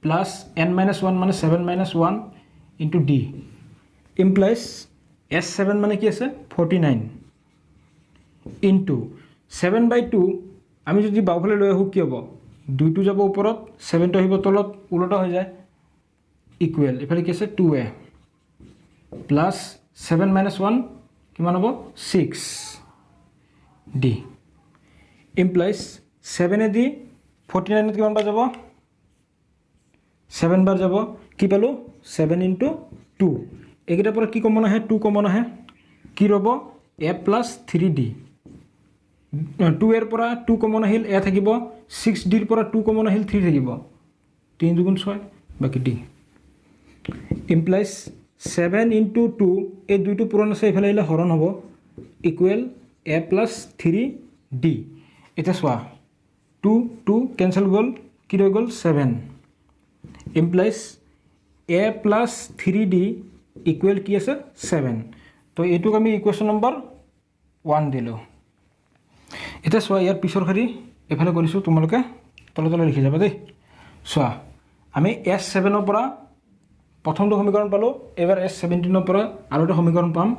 প্লাস n-1 মানে 7 - 1 ইনটু d implies s7 মানে কি আছে 49 ইনটু 7/2 আমি যদি বাওফালে লৈ আহু কি হ'ব 2 টো যাব ওপৰত 7 টো আহিব তলত উল্টা হৈ যায় ইকুৱেল এফালে কি আছে 2a প্লাস 7 - 1 কিমান হ'ব 6 d implies 7 এ দি 49 কিমান বাৰ যাব 7 বাৰ যাব কি পালো 7 * 2 একেটা পৰা কি কমন আহে 2 কমন আহে কি ৰব a + 3d 2 এৰ পৰা 2 কমন আহিল a থাকিব 6d এৰ পৰা 2 কমন আহিল 3 থাকিব 3 * 6 বাকি d implies 7 * 2 এই দুইটো পূৰণ আছে ইফালে ইলে হৰণ হ'ব ইকুৱেল a + 3d এটা সোয়া 2 2 ক্যান্সেল গল কি ৰৈ গল 7 implies a + 3d ইকুৱেল কি আছে 7 তো এটুক আমি ইকুৱেশ্যন নম্বৰ 1 দিলো এটা সোয়া ইয়াৰ পিছৰ খালি এফালে কৰিছো তোমালোকে তলে তলে লিখি যাবা দেই সোয়া আমি s7 ৰ পৰা প্ৰথমটো সমীকৰণ পালো এবাৰ s17 ৰ পৰা আৰু এটা সমীকৰণ পাম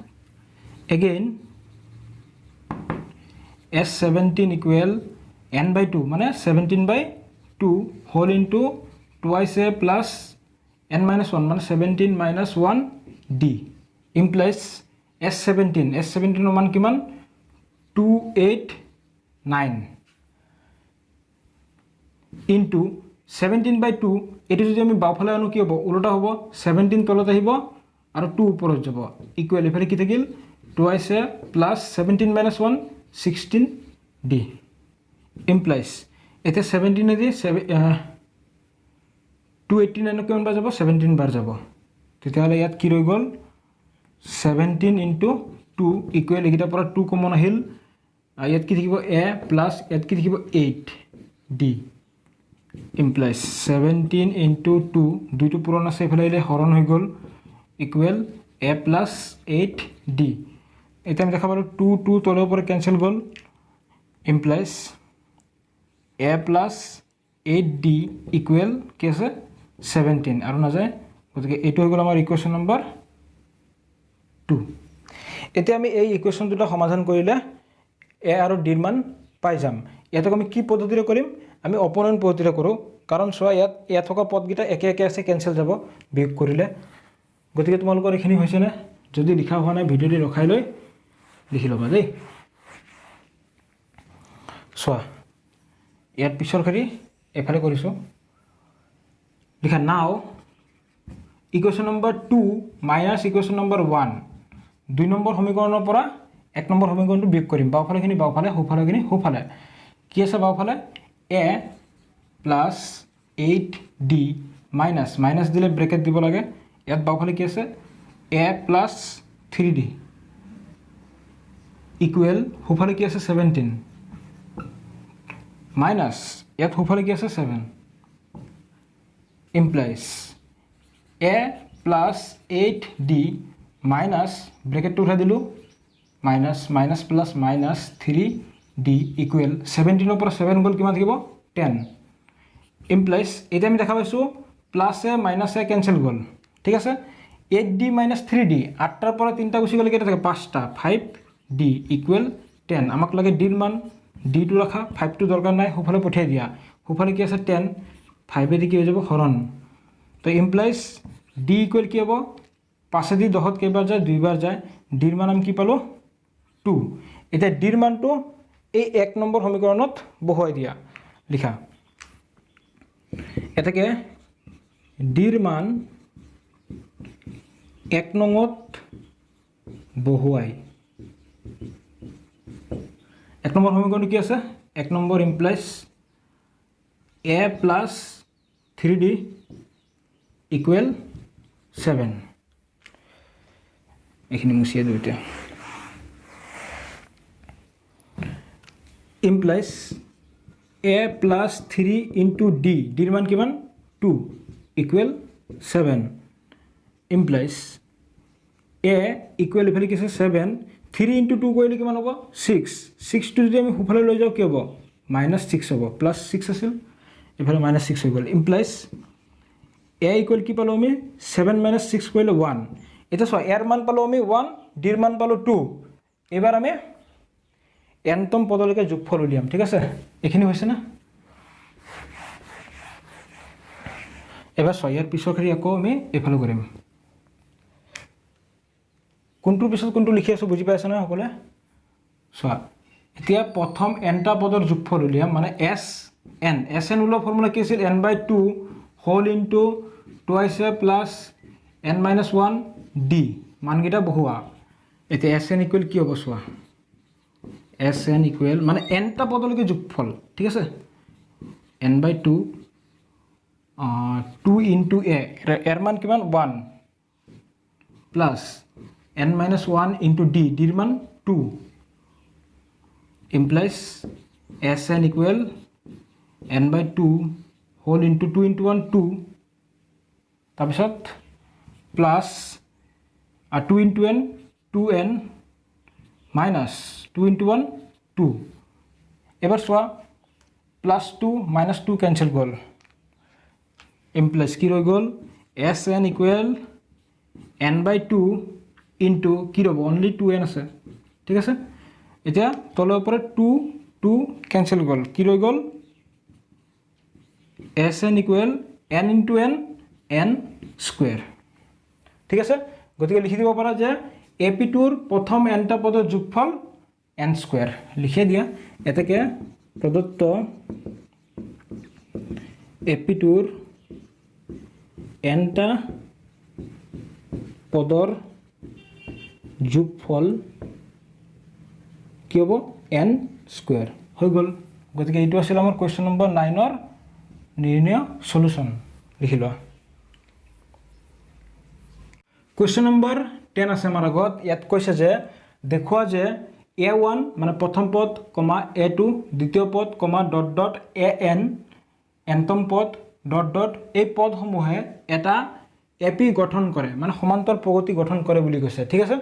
এগেইন s17 ইকুৱেল n/2 মানে 17/2 whole into twice a plus n-1 মানে 17 - 1 d implies s17 ৰ মান কিমান 289 ইনটু 17/2 এটো যদি আমি বাওফালে আনো কি হ'ব উল্টা হ'ব 17 তলত আহিব আৰু 2 ওপৰত যাব ইকুৱেল এফালে কি থাকিল twice a plus 17 - 1 16 d implies এতে 17 এ দি 289 কিমান বাৰ যাব 17 বাৰ যাব তেতিয়াহলে ইয়াত কি ৰৈ গল 17 * 2 ইকুৱেল একিটা পৰা 2 কমন আহিল ইয়াত কি থাকিব a প্লাস ইয়াত কি থাকিব 8 d ইমপ্লাইজ 17 ইনটু 2 দুইটো পূৰণ আছে এফালে আহিলে হৰণ হৈ গ'ল ইকুৱেল a প্লাছ 8d এতিয়া আমি দেখা পালোঁ 2 2 তলৰ ওপৰত কেঞ্চেল গ'ল implies a plus 8d equal কি আছে 17 আৰু নাযায় গতিকে এইটো হৈ গ'ল আমাৰ ইকুৱেশ্যন নম্বৰ 2 এতিয়া আমি এই ইকুৱেশ্যন দুটা সমাধান কৰিলে a আৰু d ৰ মান পাই যাম ইয়াত আমি কি পদ্ধতিৰে কৰিম আমি অপোনেণ্ট পদ্ধতিৰে কৰোঁ কাৰণ চোৱা ইয়াত থকা পদকেইটা একে একে আছে কেঞ্চেল যাব বিয়োগ কৰিলে গতিকে তোমালোকৰ এইখিনি হৈছেনে যদি লিখা হোৱা নাই ভিডিঅ'টি ৰখাই লৈ লিখি ল'বা দেই চোৱা ইয়াত পিছৰ খেৰি এফালে কৰিছোঁ লিখা now equation number 2 minus equation number 1 2 number সমীকৰণৰ পৰা 1 নম্বৰ সমীকৰণটো বিয়োগ কৰিম বাওঁফালেখিনি বাওঁফালে সোঁফালেখিনি সোঁফালে কি আছে বাওঁফালে a plus 8d minus minus দিলে ব্ৰেকেট দিব লাগে ইয়াত বাওঁফালে কি আছে a প্লাছ 3d ইকুৱেল সোঁফালে কি আছে 17 মাইনাছ ইয়াত সোঁফালে কি আছে 7 implies a plus 8d minus ব্ৰেকেটটো উঠাই দিলোঁ minus minus plus minus 3d equal 17ৰ পৰা 7 গ'ল কিমান থাকিব 10 ইমপ্লাইজ এতিয়া আমি দেখা পাইছোঁ প্লাছে মাইনাছে কেঞ্চেল গ'ল ঠিক আছে 8d মাইনাছ 3d 8টাৰ পৰা 3টা গুচি গ'লে কেইটা থাকে 5টা 5d ইকুৱেল 10 আমাক লাগে ডিৰ মান ডিটো ৰাখা 5টো দৰকাৰ নাই সোঁফালে পঠিয়াই দিয়া সোঁফালে কি আছে 10 5এদি কি হৈ যাব হৰণ তো ইমপ্লাইজ ডি ইকুৱেল কি হ'ব 5এদি 10ত কেইবাৰ যায় 2বাৰ যায় ডিৰ মান আমি কি পালোঁ 2 এতিয়া ডিৰ মানটো এই 1 নম্বৰ সমীকৰণত বহুৱাই দিয়া লিখা এটাকে ডিৰ মান 1 নঙত বহুৱাই 1 নম্বৰ সমীকৰণটো কি আছে 1 number implies a plus 3d equal 7 এইখিনি মুছিয়ে দিওঁ এতিয়া implies a plus 3 into d ডিৰ মান কিমান 2 ইকুৱেল 7 ইমপ্লাইজ a ইকুৱেল ইফালে কি আছে 7 3 ইনটু 2 কৰিলে কিমান হ'ব 6 6টো যদি আমি সোঁফালে লৈ যাওঁ কি হ'ব -6 হ'ব প্লাছ 6 আছিল এফালে -6 হৈ গ'ল ইমপ্লাইজ a ইকুৱেল কি পালোঁ আমি 7 - 6 কৰিলে 1 এটা চোৱা এৰ মান পালোঁ আমি 1 ডিৰ মান পালোঁ 2 এবাৰ আমি এনতম পদলৈকে যোগফল উলিয়াম ঠিক আছে এইখিনি হৈছে না এবাৰ চোৱা ইয়াৰ পিছৰ খেৰি আকৌ আমি এইফালে কৰিম কোনটোৰ পিছত কোনটো লিখি আছোঁ বুজি পাইছা নহয় সকলোৱে চোৱা এতিয়া প্ৰথম এনটা পদৰ যোগফল উলিয়াম মানে এছ এন ওলোৱা ফৰ্মুলা কি আছিল n/2 হোল ইনটু টুৱাইচ এ প্লাছ n-1 ডি মানকেইটা বহুৱা এতিয়া এছ এন ইকুৱেল কি হ'ব চোৱা এছ এন ইকুৱেল মানে এনটা পদলৈকে যোগফল ঠিক আছে n/2 2 ইনটু এ এৰ মান কিমান 1 প্লাছ n-1 ইনটু ডি ডিৰ মান 2 implies Sn equal n/2 whole into 2 into 1 2 তাৰপিছত plus 2 into n 2n minus 2 into 1 2 এবাৰ চোৱা প্লাছ 2 minus 2 কেঞ্চেল গ'ল implies কি ৰৈ গ'ল Sn equal n/2 into কি ৰ'ব only 2n আছে ঠিক আছে এতিয়া তলৰ পৰা 2 2 কেঞ্চেল গ'ল কি ৰৈ গ'ল Sn equal n into n n square ঠিক আছে গতিকে লিখি দিব পাৰা যে AP2 ৰ প্ৰথম nটা পদৰ যোগফল n স্কয়াৰ লিখি দিয়া এটাকে প্ৰদত্ত AP2 ৰ nটা পদৰ যোগফল কি হ'ব n স্কয়াৰ হৈ গ'ল গতিকে এইটো আছিল আমাৰ কোৱেশ্চন নম্বৰ 9 ৰ নিৰ্ণয় সলিউশন লিখি লোৱা কোৱেশ্চন নম্বৰ 10 আছে আমাৰ আগত ইয়াত কৈছে যে দেখুৱা যে a1 মানে প্ৰথম পদ কমা a2 দ্বিতীয় পদ কমা ডট ডট an এনতম পদ ডট ডট এই পদসমূহে এটা এপি গঠন কৰে মানে সমান্তৰ প্ৰগতি গঠন কৰে বুলি কৈছে ঠিক আছে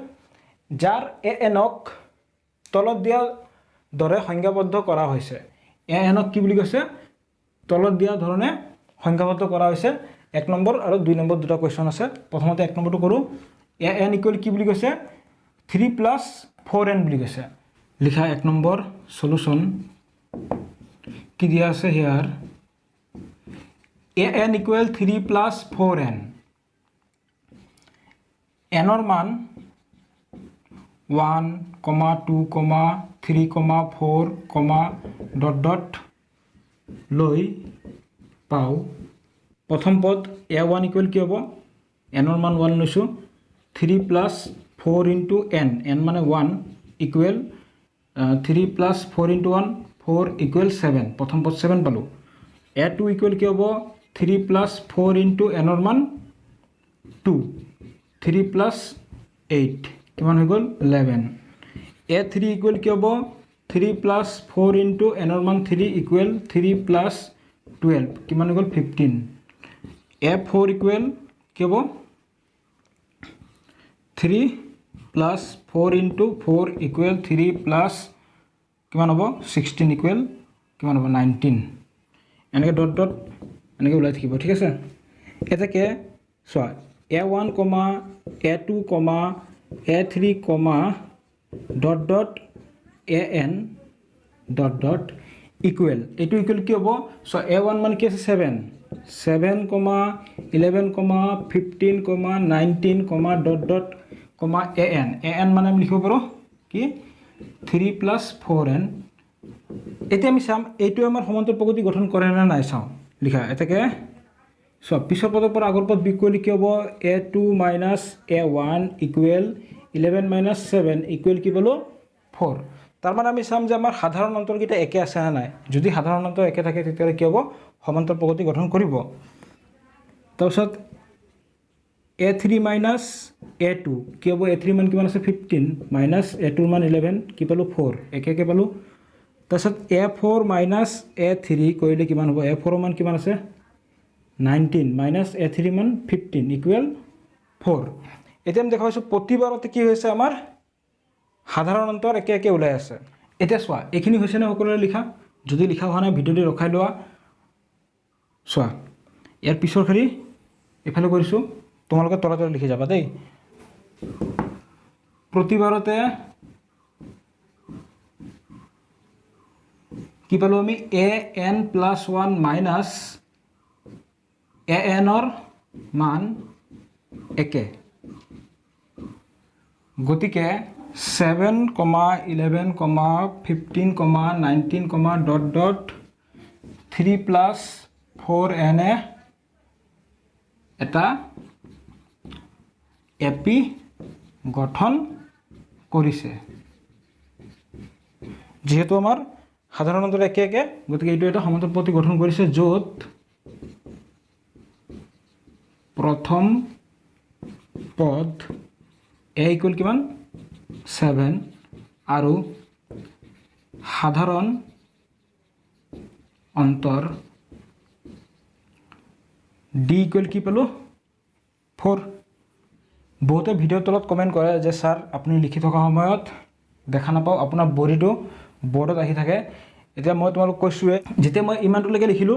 যাৰ এনক তলত দিয়া দৰে সংজ্ঞাবদ্ধ কৰা হৈছে এনক কি বুলি কৈছে তলত দিয়া ধৰণে সংজ্ঞাবদ্ধ কৰা হৈছে 1 নম্বৰ আৰু 2 নম্বৰ দুটা কোৱেশ্চন আছে প্ৰথমতে 1 নম্বৰটো কৰো এন ইকুৱেল কি বুলি কৈছে 3 + 4n বুলি কৈছে লিখা 1 নম্বৰ সলিউশন কি দিয়া আছে হিয়াৰ an ইকুৱেল 3 + 4n nৰ মান 1, 2, 3, 4, ডট ডট লৈ পাও প্ৰথম পদ a1 ইকুৱেল কি হ'ব nৰ মান 1 লৈছো 3 + 4 * n n মানে 1 ইকুৱেল 3 + 4 * 1 4 ইকুৱেল 7 প্ৰথম পদ 7 পালো a2 ইকুৱেল কি হ'ব 3 + 4 * nৰ মান 2 3 + 8 কিমান হৈ গ'ল 11 a3 ইকুৱেল কি হ'ব 3 + 4 * nৰ মান 3 ইকুৱেল 3 + 12 কিমান হৈ গ'ল 15 a4 ইকুৱেল কি হ'ব 3 + 4 * 4 ইকুৱেল 3 + কিমান হ'ব 16 ইকুৱেল কিমান হ'ব 19 এনেকৈ ডট ডট এনেকৈ ওলাই থাকিব ঠিক আছে এটাকে চোৱা a1, a2, a3, dot dot an dot dot equal এইটো ইকুৱেল কি হ'ব সো a1 মান কি আছে 7 7, 11, 15, 19, ডট ডট an মানে আমি লিখিব পাৰো কি 3 + 4n এতিয়া আমি চাম এইটো আমাৰ সমান্তৰ প্ৰগতি গঠন কৰে না নাই চাও লিখা এটাকে সো পিছৰ পদৰ পৰা আগৰ পদ বিকৰি কি হ'ব a2 - a1 ইকুৱেল 11 - 7 ইকুৱেল কি পালো 4 তাৰ মানে আমি চাম যে আমাৰ সাধাৰণ অন্তৰকিটা একে আছে না নাই যদি সাধাৰণ অন্তৰ একে থাকে তেতিয়া কি হ'ব সমান্তৰ প্ৰগতি গঠন কৰিব তাৰপিছত a3 - a2 কি হ'ব a3 মান কিমান আছে 15 - a2 মান 11 কি পালো 4 একে পালো তাৰপিছত a4 - a3 কৰিলে কিমান হ'ব a4 মান কিমান আছে 19 - a3 মান 15 ইকুৱেল 4 এতিয়া আমি দেখা পাইছো প্ৰতিবাৰতে কি হৈছে আমাৰ সাধাৰণ অন্তৰ একে ওলাই আছে এতিয়া চোৱা এইখিনি হৈছে না সকলোৰে লিখা যদি লিখা হোৱা নাই ভিডিঅ'টি ৰখাই লোৱা চোৱা ইয়াৰ পিছৰখিনি এফালে কৰিছো তোমালোকে তলত লিখি যাবা দেই প্ৰতিবাৰতে কি পালো আমি an + 1 মাইনাছ an ৰ মান একে গতিকে 7, 11, 15, 19, ডট ডট 3 + 4n এটা এপি গঠন কৰিছে যেহেতু আমাৰ সাধাৰণ অন্তৰ একে গতিকে এইটো এটা সমান্তৰ প্ৰগতি গঠন কৰিছে য'ত প্ৰথম পদ a ইকুৱেল কিমান 7 আৰু সাধাৰণ অন্তৰ d ইকুৱেল কি পালো 4 বহুতে ভিডিঅ'ৰ তলত কমেন্ট কৰে যে স্যাৰ আপুনি লিখি থকা সময়ত দেখা নাপাও আপোনাৰ বডিটো বৰ্ডত আহি থাকে এতিয়া মই তোমালোক কৈছোৱে যেতিয়া মই ইমানটোলৈকে লিখিলো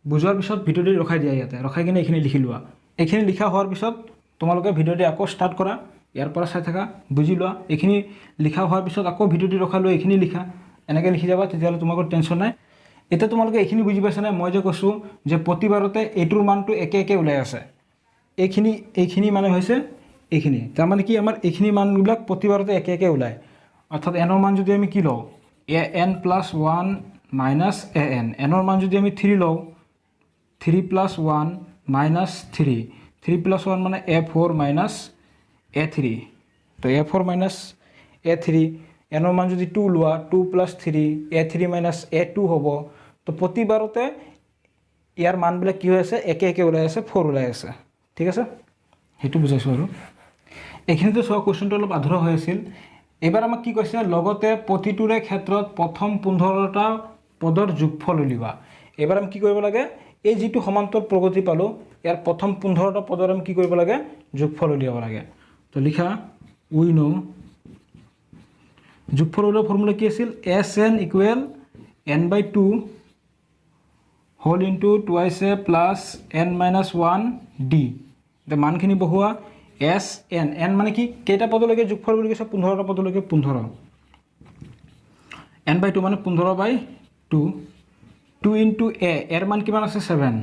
বুজাৰ পিছত ভিডিঅ'টি ৰখাই দিয়া ইয়াতে ৰখাই কিনে এইখিনি লিখি লোৱা এইখিনি লিখা হোৱাৰ পিছত তোমালোকে ভিডিঅ'টি আকৌ ষ্টাৰ্ট কৰা ইয়াৰ পৰা চাই থাকা বুজি লোৱা এইখিনি লিখা হোৱাৰ পিছত আকৌ ভিডিঅ'টি ৰখাই লোৱা এইখিনি লিখা এনেকৈ লিখি যাবা তেতিয়াহ'লে তোমালোকৰ টেনশ্যন নাই এতিয়া তোমালোকে এইখিনি বুজি পাইছানে মই যে কৈছো যে প্ৰতিবাৰতে এইটোৰ মানটো একে ওলাই আছে এইখিনি মানে হৈছে এইখিনি তাৰ মানে কি আমাৰ এইখিনি মানবিলাক প্ৰতিবাৰতে একে ওলাই অৰ্থাৎ n ৰ মান যদি আমি কি লওঁ an + 1 - an n ৰ মান যদি আমি 3 লওঁ 3 + 1 - 3 3 + 1 মানে a4 - a3 তো a4 - a3 n ৰ মান যদি 2 লোৱা 2 + 3 a3 - a2 হ'ব তো প্ৰতিবাৰতে ইয়াৰ মানবিলাক কি হৈ আছে একে ওলাই আছে 4 ওলাই আছে ঠিক আছে হেতু বুজাইছো আৰু এইখিনিতে সব কোৱেশ্চনটো অলপ আধৰুৱা হৈ আছিল এবাৰ আমাক কি কৈছে লগতে প্ৰতিটোৰে ক্ষেত্ৰত প্ৰথম 15টা পদৰ যোগফল উলিওৱা এবাৰ আমি কি কৰিব লাগে এই যিটো সমান্তৰ প্ৰগতি পালো ইয়াৰ প্ৰথম 15টা পদৰ আমি কি কৰিব লাগে যোগফল উলিয়াব লাগে তো লিখা উই নো যোগফল উলিওৱাৰ ফৰ্মুলা কি আছিল Sn equal n/2 whole into twice a plus n-1 d এটা মানখিনি বহুৱা Sn n মানে কি কেইটা পদলৈকে যোগফল বুলি কৈছে 15টা পদলৈকে 15 n/2 মানে 15/2 2 into a এর মান কিমান আছে 7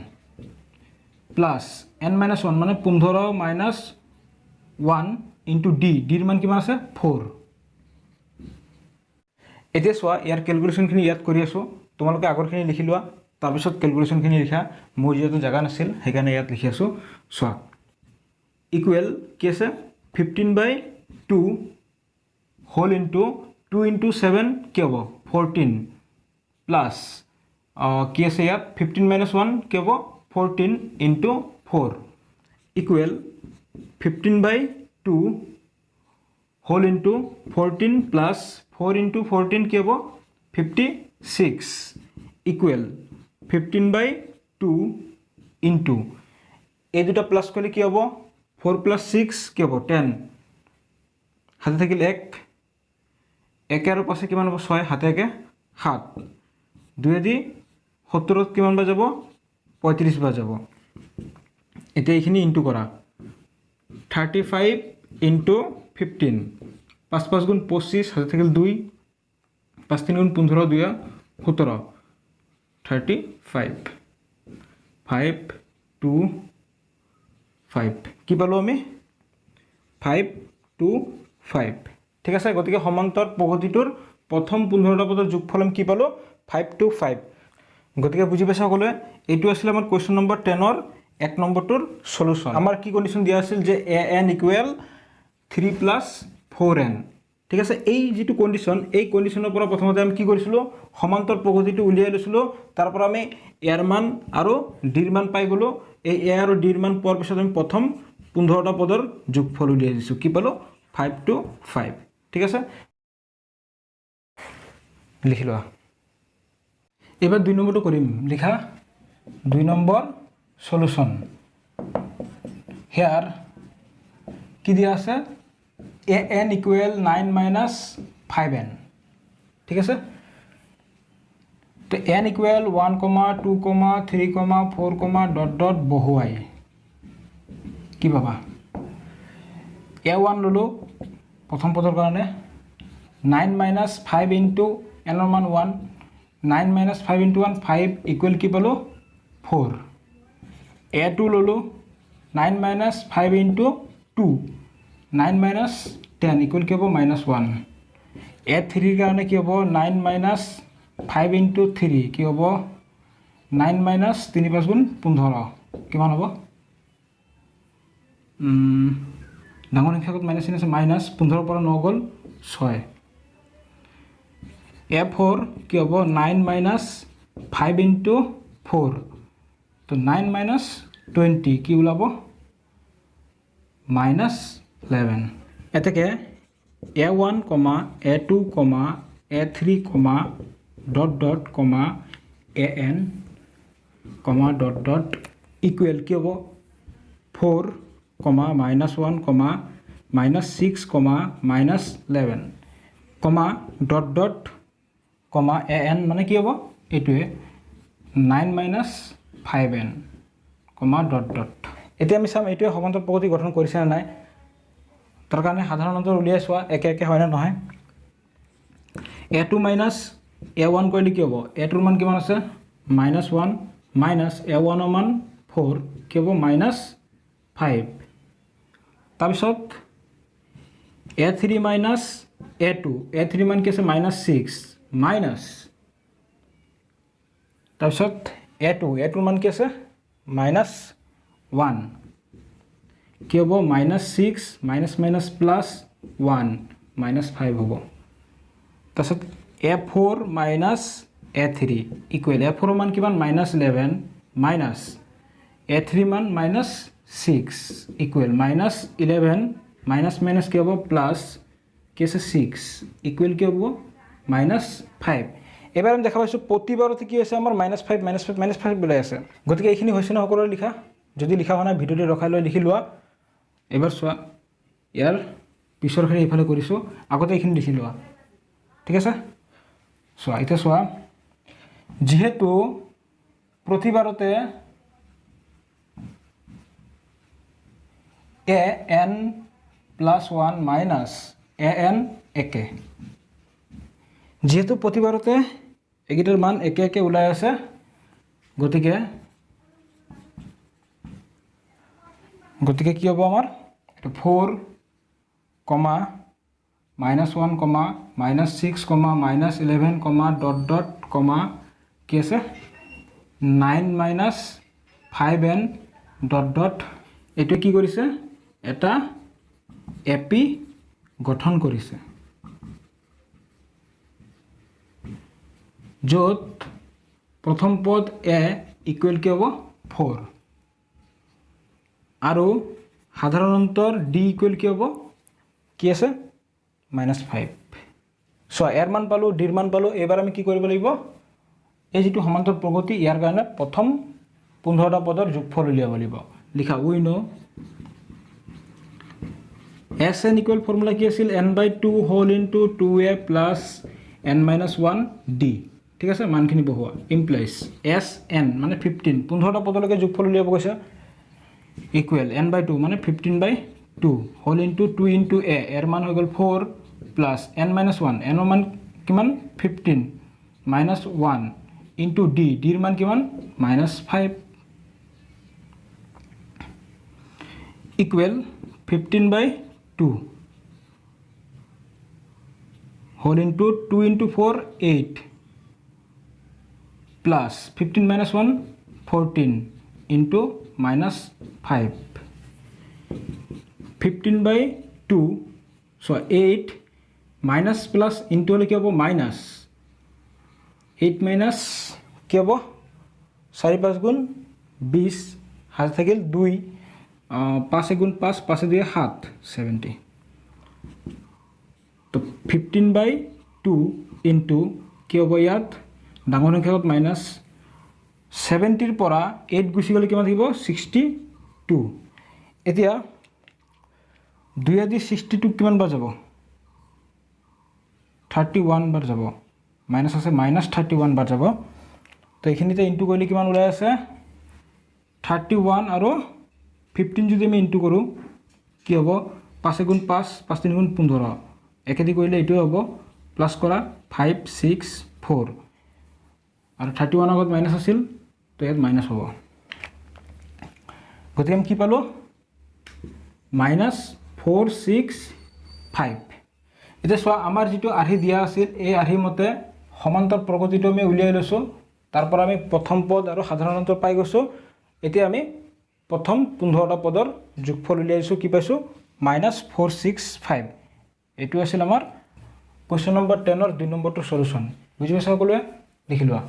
প্লাস n-1 মানে 15 minus 1 into d এর মান কিমান আছে 4 এতিয়া সোয়া ইয়াৰ ক্যালকুলেশনখিনি ইয়াত কৰি আছো তোমালোকে আগৰখিনি লিখি লোৱা তাৰ পিছত ক্যালকুলেশনখিনি লিখা মোৰ যেটো জাগা নাছিল হেকানে ইয়াত লিখি আছো সোয়া ইকুৱেল কি আছে 15/2 হোল ইনটু 2 into 7 কি হ'ব 14 প্লাস কি আছে ইয়াত 15 minus 1 কি হ'ব 14 into 4 equal 15/2 whole into 14 plus 4 into 14 কি হ'ব 56 ইকুৱেল 15/2 into এই দুটা প্লাস কৰিলে কি হ'ব 4 plus 6 কি হ'ব 10 হাতে থাকিল 1 1 আৰু পাছে কিমান হ'ব 6 হাতে একে 7 2 দি 70 কিমান বা যাব 35 বা যাব এটা এইখিনি ইনটু কৰা 35 into 15 5 5 গুণ 25 হাতে থাকিল 2 5 3 গুণ 15 2 17 35 5 2 5 কি পালো আমি 5 2 5 ঠিক আছে গতিকে সমান্তৰ প্ৰগতিটোৰ প্ৰথম 15টা পদৰ যোগফল আমি কি পালো 5 2 5 গতিকে বুজি পাইছা সকলোৱে এইটো আছিল আমাৰ কোৱেশ্চন নম্বৰ 10 ৰ 1 নম্বৰটোৰ সলিউশন আমাৰ কি কন্ডিশন দিয়া আছিল যে an ইকুৱেল 3 plus 4n ঠিক আছে এই যেটো কন্ডিশন এই কন্ডিশনৰ পৰা প্ৰথমতে আমি কি কৰিছিলো সমান্তৰ প্ৰগতিটো উলিয়াই লৈছিলো তাৰ পৰা আমি এৰ মান আৰু ডিৰ মান পাই গলো এই এ আৰু ডিৰ মান পোৱাৰ পিছত আমি প্ৰথম 15টা পদৰ যোগফল উলিয়াই দিছো কি পালো 5 2 5 ঠিক আছে লিখি লোৱা এবাৰ 2 নম্বৰটো কৰিম লিখা 2 নম্বৰ সলিউশন হিয়াৰ কি দিয়া আছে an equal 9 minus 5n ঠিক আছে তো n equal 1 2 3 4 dot dot বহুৱাই কি পাবা a1 ললো প্ৰথম পদৰ কাৰণে 9 minus 5 into n ৰ মান 1 9 minus 5 into 1 5 equal কি পালো 4 a2 ললো 9 minus 5 into 2 9 minus 10 equal কি হ'ব -1 a3 কাৰণে কি হ'ব 9 minus 5 into 3 কি হ'ব 9 minus 3 5 গুণ 15 কিমান হ'ব ডাঙৰ সংখ্যাত মাইনাস চিন আছে মাইনাস 15 পৰা 9 গল 6 a4 কি হ'ব 9 minus 5 into 4 তো 9 minus 20 কি ওলাব -11 এতেকে a1, a2, a3, dot dot, an, dot dot equal কি হ'ব 4, -1, -6, -11, dot dot, an মানে কি হ'ব এটোৱে 9 minus 5n, dot dot এতিয়া আমি চাম এটোৱে সমান্তৰ প্ৰগতি গঠন কৰিছে না নাই তাৰ কাৰণে সাধাৰণতে উলিয়াই চোৱা একে একে হয় না নহয় a2 minus a1 কৰিলে কি হ'ব a2 ৰ মান কিমান আছে -1 minus a1 ৰ মান 4 কি হ'ব -5 তাৰ পিছত a3 minus a2 মান কি আছে -6 minus তাৰ পিছত a2 ৰ মান কি আছে -1 কি হ'ব -6 minus plus 1 -5 হ'ব তাৰপিছত a4 minus a3 equal a4 মান কিমান -11 minus a3 মান -6 equal -11 minus কি হ'ব প্লাস কি আছে 6 equal কি হ'ব -5 এবাৰ আমি দেখা পাইছোঁ প্ৰতিবাৰতে কি হৈছে আমাৰ -5 ওলাই আছে। গতিকে এইখিনি হৈছে ন সকলোৰে লিখা? যদি লিখা হোৱা নাই ভিডিঅ'টো ৰখাই লৈ লিখি লোৱা। এবাৰ চোৱা ইয়াৰ পিছৰখিনি এইফালে কৰিছোঁ, আগতে এইখিনি লিখি লোৱা। ঠিক আছে, চোৱা এতিয়া চোৱা, যিহেতু প্ৰতিবাৰতে an+1 মাইনাছ an একে, যেহেতু প্ৰতিবাৰতে এইকেইটাৰ মান একে একে ওলাই আছে, গতিকে কি হ'ব আমাৰ 4, -1, -6, -11, কি আছে 9 - 5n ... এইটো কি কৰিছে? এটা এপি গঠন কৰিছে, য'ত প্ৰথম পদ এ ইকুৱেল কি হ'ব 4 আৰু সাধাৰণ অন্তৰ ডি ইকুৱেল কি হ'ব? কি আছে -5। চোৱা ইয়াৰ মান পালোঁ, ডিৰ মান পালোঁ। এইবাৰ আমি কি কৰিব লাগিব? এই যিটো সমান্তৰ প্ৰগতি, ইয়াৰ কাৰণে প্ৰথম 15টা পদৰ যোগফল উলিয়াব লাগিব। লিখা we know Sn equal formula কি আছিল? n/2 whole into 2a plus n-1d। ঠিক আছে, মানখিনি বহোৱা। ইমপ্লাইজ Sn মানে 15, 15টা পদলৈকে যোগফল উলিয়াব কৈছে, ইকুৱেল n/2 মানে 15/2 হোল ইনটু 2 ইনটু a, এৰ মান হৈ গ'ল 4 প্লাছ n-1, n ৰ মান কিমান 15 মাইনাছ 1 ইনটু d, ডিৰ মান কিমান -5 equal 15/2 whole into 2 into 4 8 plus 15 - 1 14 into -5 15/2। So' 8 minus plus into হ'লে কি হ'ব? মাইনাছ 8 মাইনাছ কি হ'ব? 4 × 5 = 20, হাত থাকিল 2, 5 × 5, 5 × 2 = 7, 70। তো 15/2 ইনটু কি হ'ব? ইয়াত ডাঙৰ সংখ্যাত মাইনাছ 70ৰ পৰা 8 গুচি গ'লে কিমান থাকিব? 62। এতিয়া 2 দি 62 কিমান বাৰ যাব? 31 বাৰ যাব। মাইনাছ আছে, -31 বাৰ যাব। তো এইখিনিতে ইনটু কৰিলে কিমান ওলাই আছে? 31 আৰু 15 যদি আমি ইনটু কৰোঁ কি হ'ব? 5 × 5, 5 × 3 = 15। একেদি কৰিলে এইটোৱে হ'ব, প্লাছ কৰা 5 6 4 আৰু 31 আগত মাইনাছ আছিল, তো ইয়াত মাইনাছ হ'ব। গতিকে আমি কি পালোঁ? -4 6 5। এতিয়া চোৱা, আমাৰ যিটো আৰ্হি দিয়া আছিল, এই আৰ্হি মতে সমান্তৰ প্ৰগতিটো আমি উলিয়াই লৈছোঁ। তাৰ পৰা আমি প্ৰথম পদ আৰু সাধাৰণ অন্তৰ পাই গৈছোঁ। এতিয়া আমি প্ৰথম 15টা পদৰ যোগফল উলিয়াইছোঁ। কি পাইছোঁ? -4 6 5। এইটো আছিল আমাৰ কুৱেশ্যন নম্বৰ 10ৰ 2 নম্বৰটোৰ সলিউশ্যন। বুজি পাইছা সকলোৱে? লিখি লোৱা।